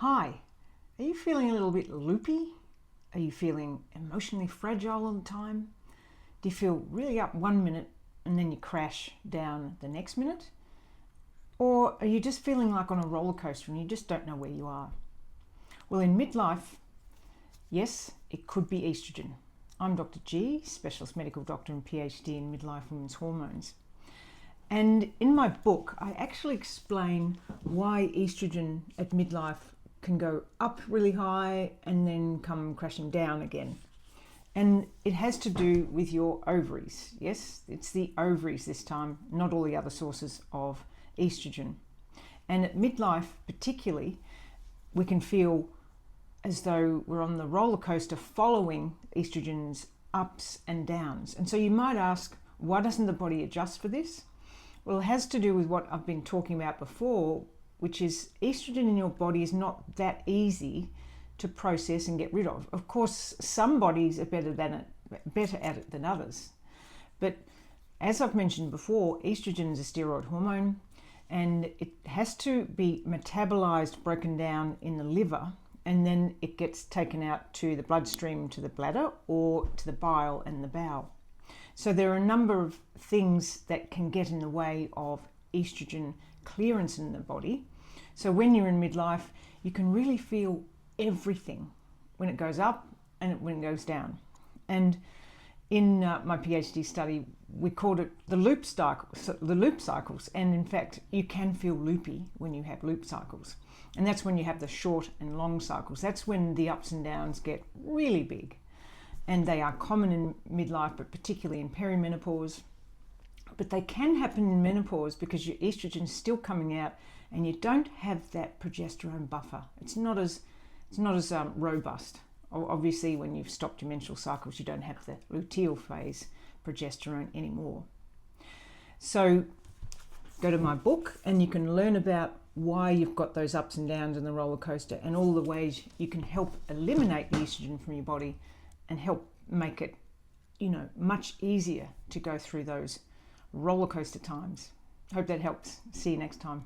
Hi, are you feeling a little bit loopy? Are you feeling emotionally fragile all the time? Do you feel really up 1 minute and then you crash down the next minute? Or are you just feeling like on a roller coaster and you just don't know where you are? Well, in midlife, yes, it could be estrogen. I'm Dr. G, specialist medical doctor and PhD in midlife women's hormones. And in my book, I actually explain why estrogen at midlife can go up really high and then come crashing down again. And it has to do with your ovaries. Yes, it's the ovaries this time, not all the other sources of estrogen. And at midlife particularly, we can feel as though we're on the roller coaster following estrogen's ups and downs. And so you might ask, why doesn't the body adjust for this? Well, it has to do with what I've been talking about before, which is estrogen in your body is not that easy to process and get rid of. Of course, some bodies are better at it than others. But as I've mentioned before, estrogen is a steroid hormone and it has to be metabolized, broken down in the liver, and then it gets taken out to the bloodstream, to the bladder, or to the bile and the bowel. So there are a number of things that can get in the way of estrogen clearance in the body. So when you're in midlife, you can really feel everything when it goes up and when it goes down. And in my PhD study, we called it the loop cycles. And in fact, you can feel loopy when you have loop cycles. And that's when you have the short and long cycles. That's when the ups and downs get really big. And they are common in midlife, but particularly in perimenopause. But they can happen in menopause because your estrogen is still coming out and you don't have that progesterone buffer. It's not as robust. Obviously, when you've stopped your menstrual cycles, you don't have the luteal phase progesterone anymore. So go to my book and you can learn about why you've got those ups and downs in the roller coaster and all the ways you can help eliminate the estrogen from your body and help make it, much easier to go through those roller coaster times. Hope that helps. See you next time.